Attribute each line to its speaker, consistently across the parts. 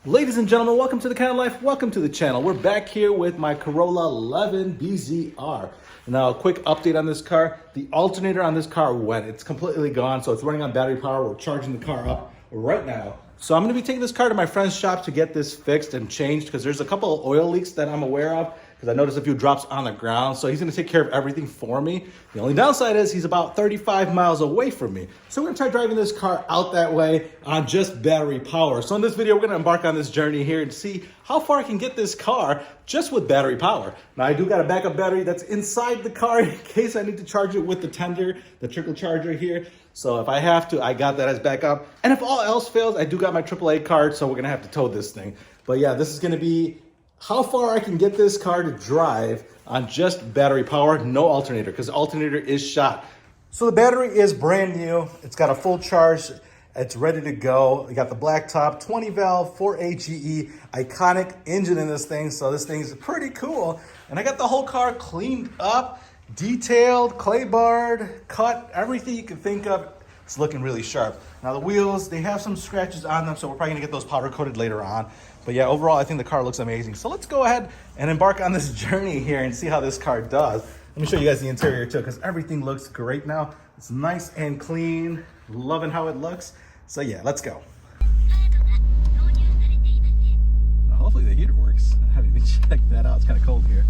Speaker 1: Ladies and gentlemen, welcome to the Kind of Life. Welcome to the channel. We're back here with my Corolla levin BZR. Now, a quick update on this car. The alternator on this car went. It's completely gone, so it's running on battery power. We're charging the car up right now. So I'm going to be taking this car to my friend's shop to get this fixed and changed because there's a couple of oil leaks that I'm aware of because I noticed a few drops on the ground. So he's going to take care of everything for me. The only downside is he's about 35 miles away from me. So we're going to try driving this car out that way on just battery power. So in this video, we're going to embark on this journey here and see how far I can get this car just with battery power. Now, I do got a backup battery that's inside the car in case I need to charge it with the tender, the trickle charger here. So if I have to, I got that as backup. And if all else fails, I do got my AAA card, so we're gonna have to tow this thing. But yeah, this is gonna be how far I can get this car to drive on just battery power, no alternator, because the alternator is shot. So the battery is brand new. It's got a full charge. It's ready to go. We got the black top, 20 valve, 4AGE, iconic engine in this thing. So this thing's pretty cool. And I got the whole car cleaned up, detailed, clay barred, cut, everything you can think of. It's looking really sharp. Now the wheels, they have some scratches on them, so we're probably gonna get those powder coated later on. But yeah, overall, I think the car looks amazing. So let's go ahead and embark on this journey here and see how this car does. Let me show you guys the interior too, because everything looks great now. It's nice and clean, loving how it looks. So yeah, let's go. Now, hopefully the heater works. I haven't even checked that out. It's kind of cold here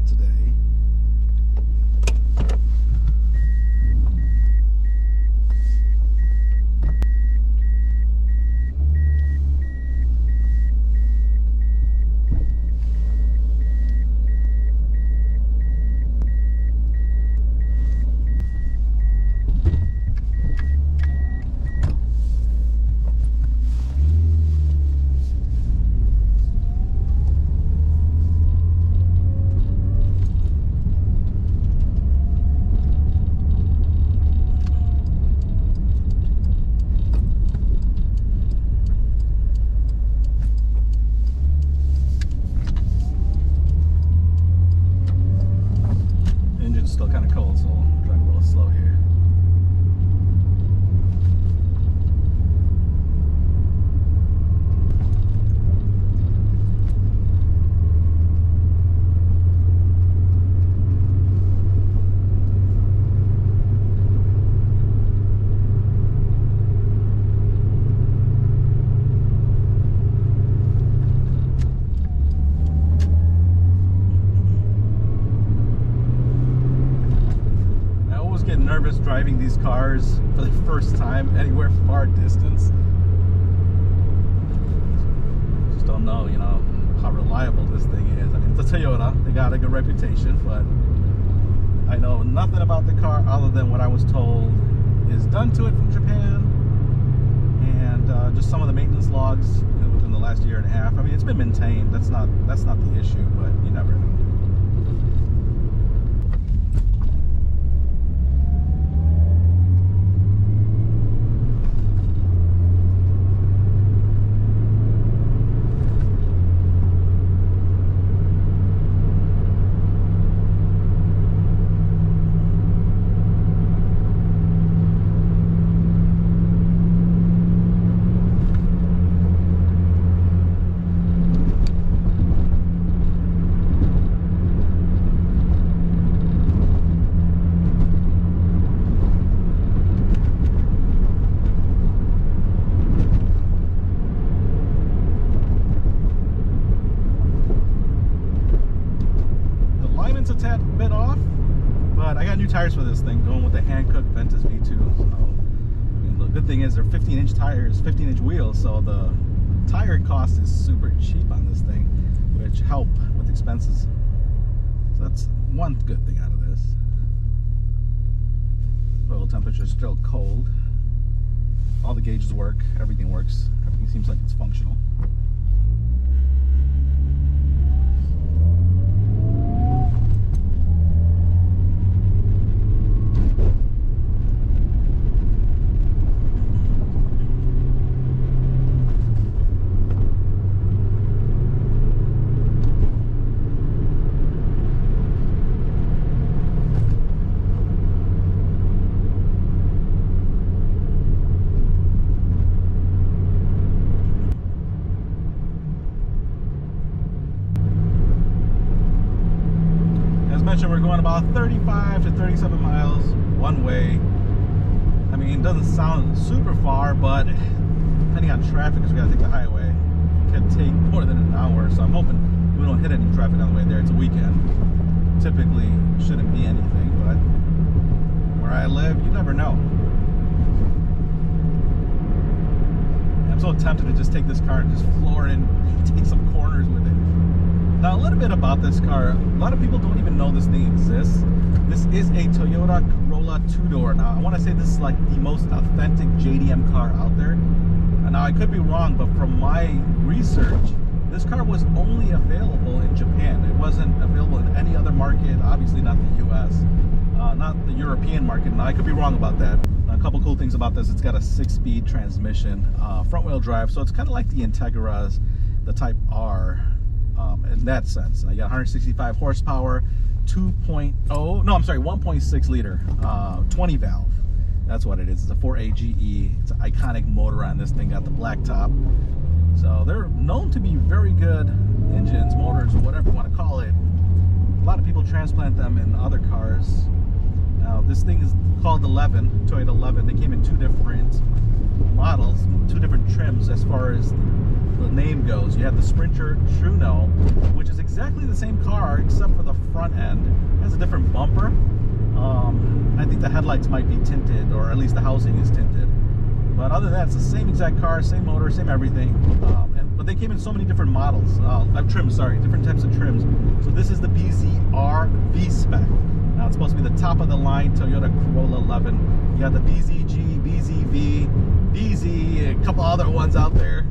Speaker 1: today. Still kind of cold, so I'll drive a little slow here. Nervous driving these cars for the first time anywhere far distance. Just don't know, how reliable this thing is. I mean, it's a Toyota. They got a good reputation, but I know nothing about the car other than what I was told is done to it from Japan and just some of the maintenance logs within the last year and a half. I mean, it's been maintained. That's not the issue, but you never know. A tad bit off, but I got new tires for this thing, going with the Hankook Ventus V2. So, I mean, the good thing is they're 15-inch tires, 15-inch wheels, so the tire cost is super cheap on this thing, which help with expenses. So that's one good thing out of this. Oil temperature is still cold. All the gauges work, everything works, everything seems like it's functional. mentioned, we're going about 35 to 37 miles one way. I mean, it doesn't sound super far, but depending on traffic, because we gotta take the highway, it could take more than an hour. So I'm hoping we don't hit any traffic on the way there. It's a weekend. Typically shouldn't be anything, but where I live, you never know. And I'm so tempted to just take this car and just floor it and take some corners with it. Now, a little bit about this car. A lot of people don't even know this thing exists. This is a Toyota Corolla two-door. Now, I want to say this is like the most authentic JDM car out there. Now, I could be wrong, but from my research, this car was only available in Japan. It wasn't available in any other market, obviously not the US, not the European market. Now, I could be wrong about that. A couple cool things about this: it's got a 6-speed transmission, front-wheel drive, so it's kind of like the Integra's, the Type R. In that sense, you got 165 horsepower, 1.6 liter, 20 valve. That's what it is. It's a 4AGE. It's an iconic motor on this thing. Got the black top. So they're known to be very good engines, motors, or whatever you want to call it. A lot of people transplant them in other cars. Now this thing is called the Levin, Toyota Levin. They came in 2 different models, 2 different trims as far as the name goes. You have the Sprinter Truno, which is exactly the same car except for the front end. It has a different bumper. I think the headlights might be tinted, or at least the housing is tinted. But other than that, it's the same exact car, same motor, same everything. But they came in so many different models, trims, sorry, different types of trims. So this is the BZR V-Spec. Now it's supposed to be the top of the line Toyota Corolla 11. You got the BZG, BZV, BZ, a couple other ones out there.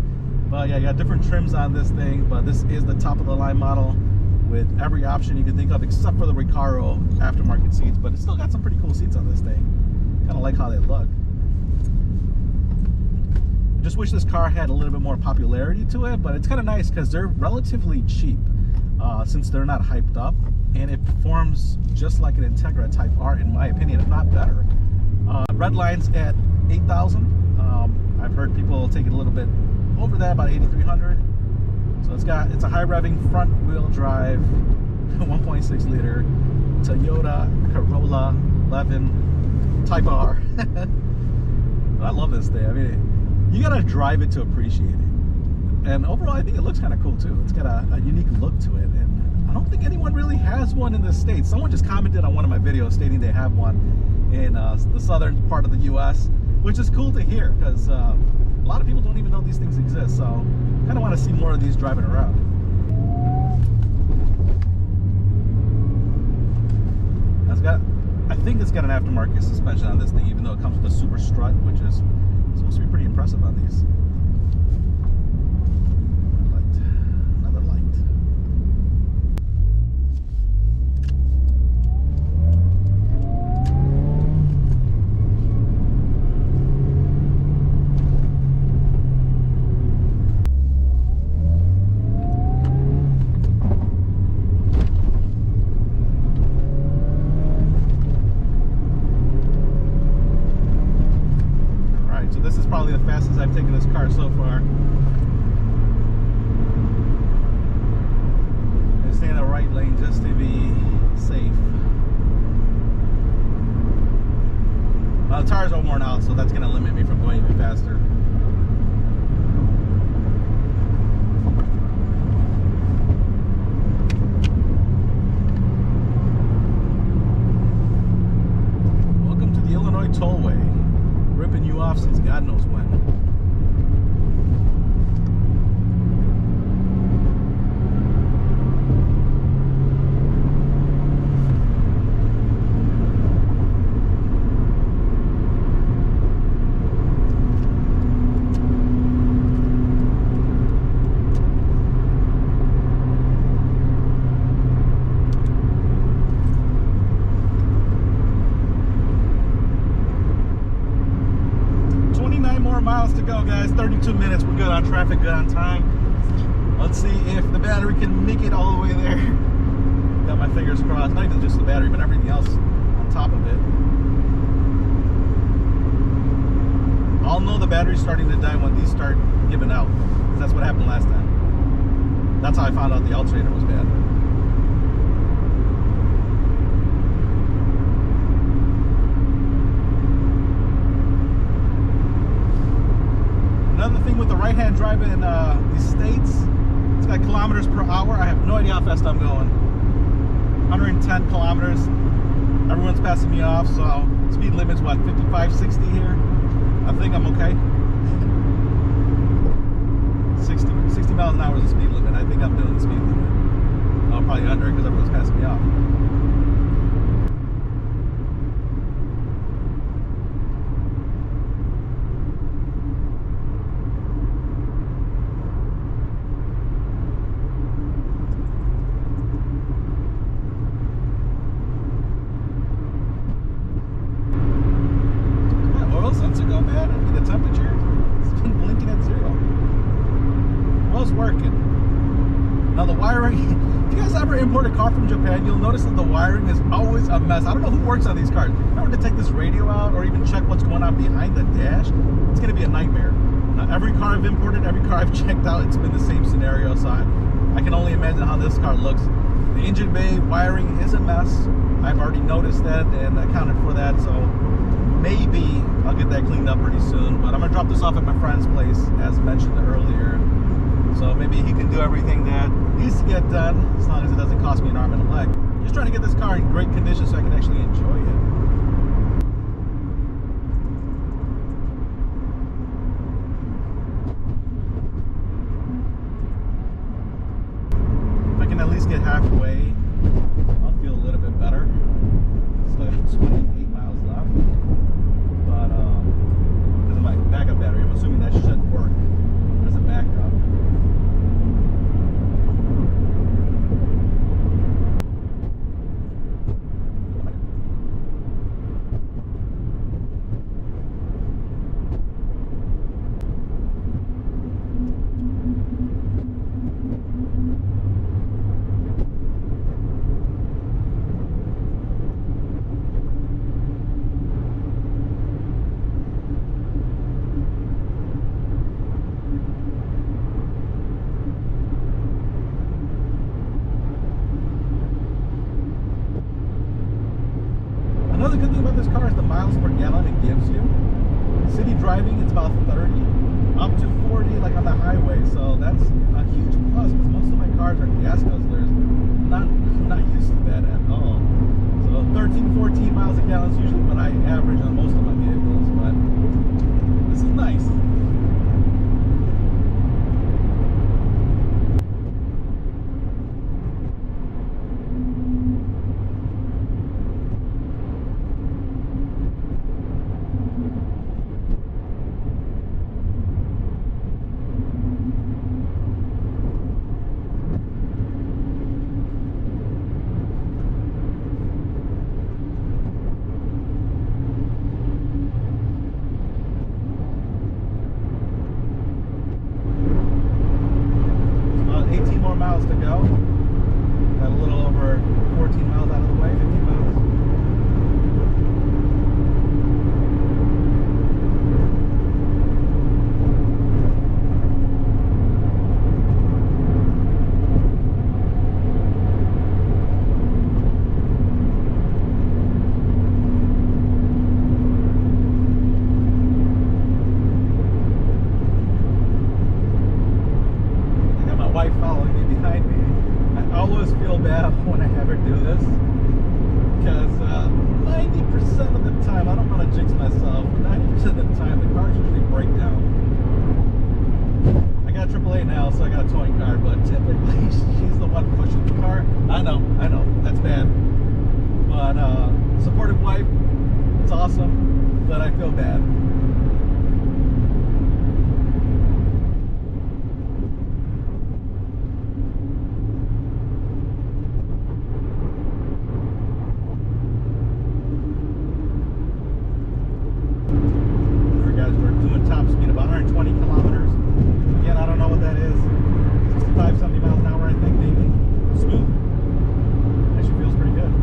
Speaker 1: But yeah, you got different trims on this thing, but this is the top of the line model with every option you can think of except for the Recaro aftermarket seats, but it's still got some pretty cool seats on this thing. Kind of like how they look. I just wish this car had a little bit more popularity to it, but it's kind of nice because they're relatively cheap since they're not hyped up, and it performs just like an Integra Type R in my opinion, if not better. Red line's at 8,000. I've heard people take it a little bit over that, about 8,300. So it's a high revving front wheel drive 1.6 liter Toyota Corolla 11 Type R. I love this thing. I mean, you gotta drive it to appreciate it. And overall, I think it looks kind of cool too. It's got a unique look to it, and I don't think anyone really has one in the States. Someone just commented on one of my videos stating they have one in the southern part of the US, which is cool to hear because a lot of people don't even know these things exist. So I kind of want to see more of these driving around. I think it's got an aftermarket suspension on this thing, even though it comes with a super strut, which is supposed to be pretty impressive on these. Another light. This is probably the fastest I've taken this car so far. I stay in the right lane just to be safe. The tires are worn out, so that's going to limit me from going even faster. Welcome to the Illinois Tollway. Ripping you off since God knows when. Miles to go, guys. 32 minutes. We're good on traffic, good on time. Let's see if the battery can make it all the way there. Got my fingers crossed. Not even just the battery, but everything else on top of it. I'll know the battery's starting to die when these start giving out, because that's what happened last time. That's how I found out the alternator was bad. driving these states. It's got kilometers per hour. I have no idea how fast I'm going. 110 kilometers. Everyone's passing me off, so speed limit's what, 55, 60 here? I think I'm okay. 60 miles an hour is the speed limit. I think I'm doing the speed limit. I'm probably under it because everyone's passing me off. Sensor go bad? I mean, the temperature, it's been blinking at 0. Well, it's working. Now the wiring, if you guys ever import a car from Japan, you'll notice that the wiring is always a mess. I don't know who works on these cars. If I were to take this radio out or even check what's going on behind the dash, it's going to be a nightmare. Now, every car I've imported, every car I've checked out, it's been the same scenario, so I can only imagine how this car looks. The engine bay wiring is a mess. I've already noticed that and accounted for that, so maybe I'll get that cleaned up pretty soon. But I'm gonna drop this off at my friend's place, as mentioned earlier. So maybe he can do everything that needs to get done, as long as it doesn't cost me an arm and a leg. Just trying to get this car in great condition so I can actually enjoy it. If I can at least get halfway, I'll feel a little bit better. Still got 28 miles left. But because of my backup battery, I'm assuming that should work as a backup. Another good thing about this car is the miles per gallon it gives you. City driving, it's about 30, up to 40 like on the highway, so that's a huge plus because most of my cars are gas guzzlers. I'm not used to that at all. So 13, 14 miles a gallon is usually what I average on most of my vehicles, but this is nice. Miles to go. Got a little over 14 miles out of the way, 15 miles. Following me behind me. I always feel bad when I have her do this because 90% of the time, I don't want to jinx myself, but 90% of the time the cars usually break down. I got AAA now, so I got a towing card, but typically she's the one pushing the car. I know, that's bad. But supportive wife, it's awesome, but I feel bad. Top speed of 120 kilometers. Again, I don't know what that is. 65, 70 miles an hour, I think, maybe. Smooth. Actually feels pretty good.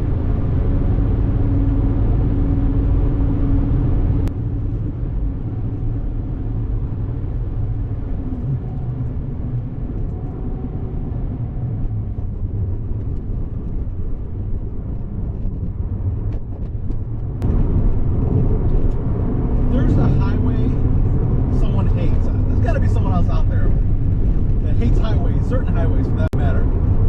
Speaker 1: certain highways for that matter.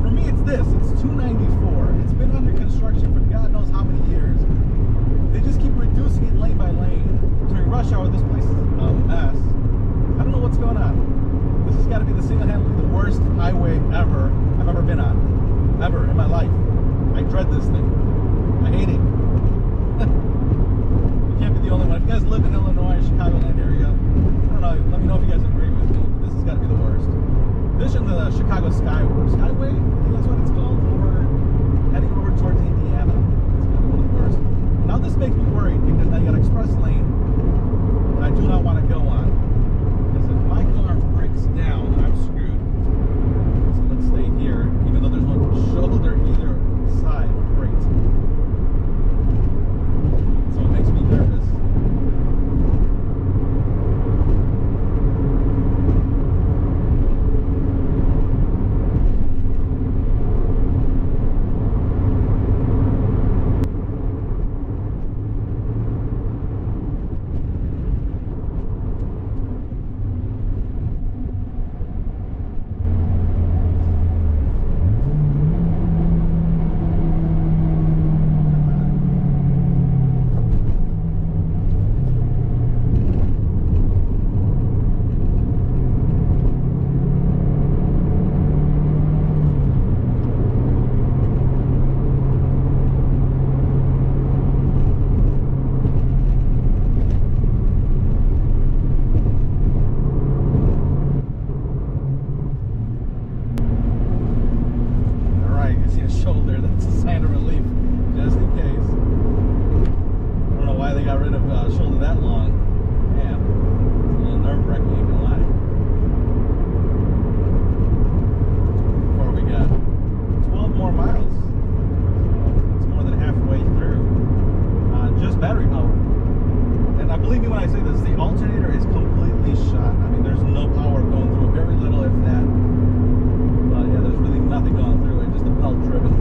Speaker 1: For me, it's this. It's 294. It's been under construction for God knows how many years. They just keep reducing it lane by lane. During rush hour, this place is a mess. I don't know what's going on. This has got to be the single-handedly the worst highway ever I've ever been on. Ever in my life. I dread this thing. I hate it. You can't be the only one. If you guys live in Illinois, Chicagoland area, I don't know, let me know if you guys agree with me. This has got to be the worst. This is the Chicago Skyway, I think that's what it's called, or heading over towards Indiana. It's got to be one of the worst. Now this makes me worried because now you got express lane that I do not want to go on. Because if my car breaks down, I'm screwed. So let's stay here, even though there's no shoulder either side. Great. So it makes me nervous. Shoulder, that's a sign of relief, just in case. I don't know why they got rid of shoulder that long. Man, it's a little nerve-wracking, ain't gonna lie. Before we got 12 more miles. It's more than halfway through. Just battery power. And believe me when I say this, the alternator is completely shot. I mean, there's no power going through, very little if that. But yeah, there's really nothing going through it, just a belt driven.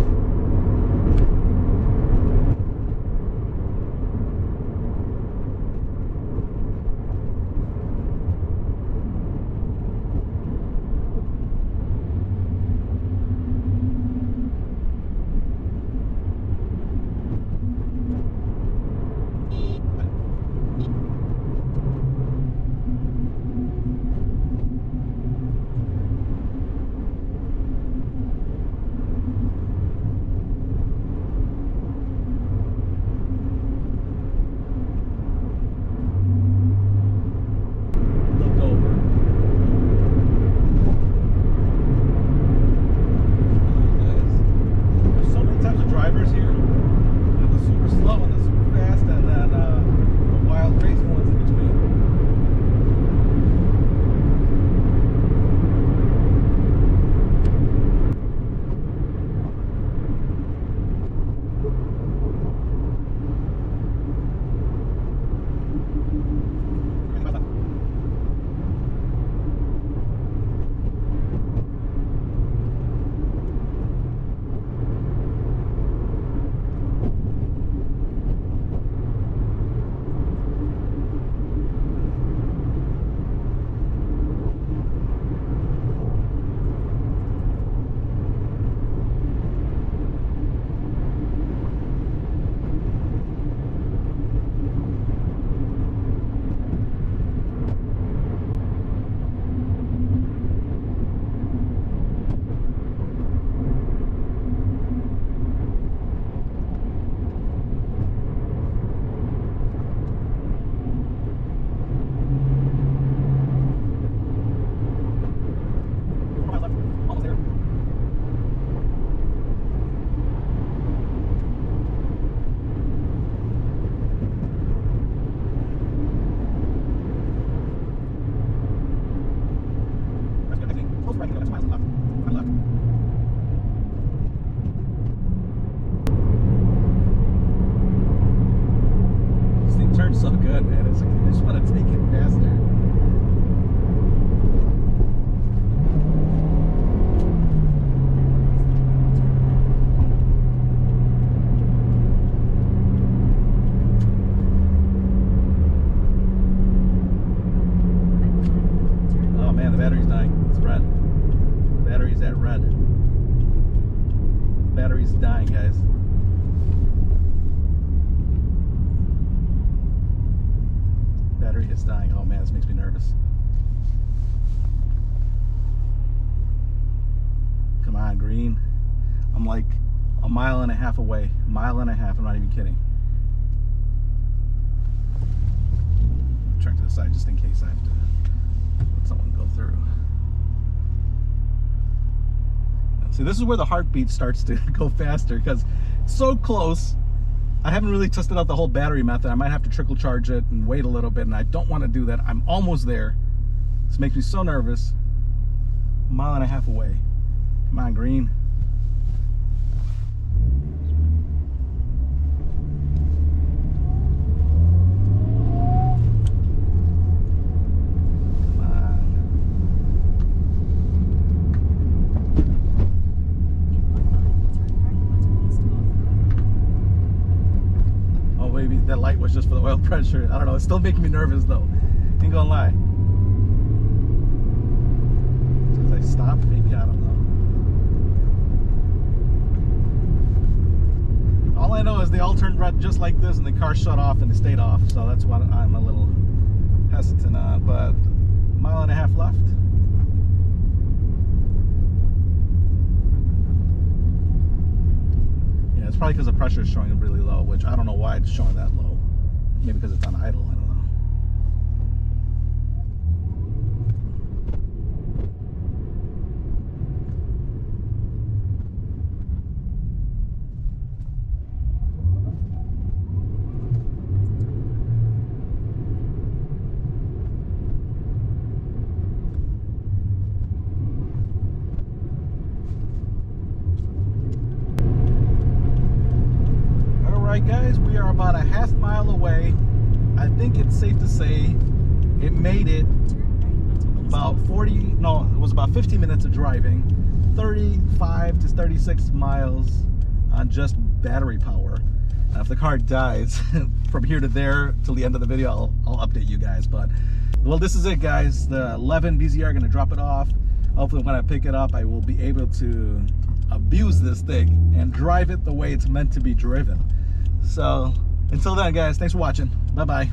Speaker 1: dying, guys. Battery is dying. Oh man, this makes me nervous. Come on, green. I'm like a mile and a half away. Mile and a half, I'm not even kidding. Turn to the side just in case I have to let someone go through. See, this is where the heartbeat starts to go faster because it's so close. I haven't really tested out the whole battery method. I might have to trickle charge it and wait a little bit, and I don't want to do that. I'm almost there. This makes me so nervous. A mile and a half away. Come on, green. That light was just for the oil pressure. I don't know, it's still making me nervous though. Ain't gonna lie. It's because I stopped, maybe, I don't know. All I know is they all turned red just like this and the car shut off and it stayed off. So that's what I'm a little hesitant on, but a mile and a half left. It's probably because the pressure is showing really low, which I don't know why it's showing that low. Maybe because it's on idle, I don't know. Guys, we are about a half mile away. I think it's safe to say it made it about 15 minutes of driving, 35 to 36 miles on just battery power. If the car dies from here to there till the end of the video, I'll update you guys. But well, this is it, guys. The levin BZR, gonna drop it off. Hopefully when I pick it up, I will be able to abuse this thing and drive it the way it's meant to be driven. So until then, guys, thanks for watching. Bye-bye.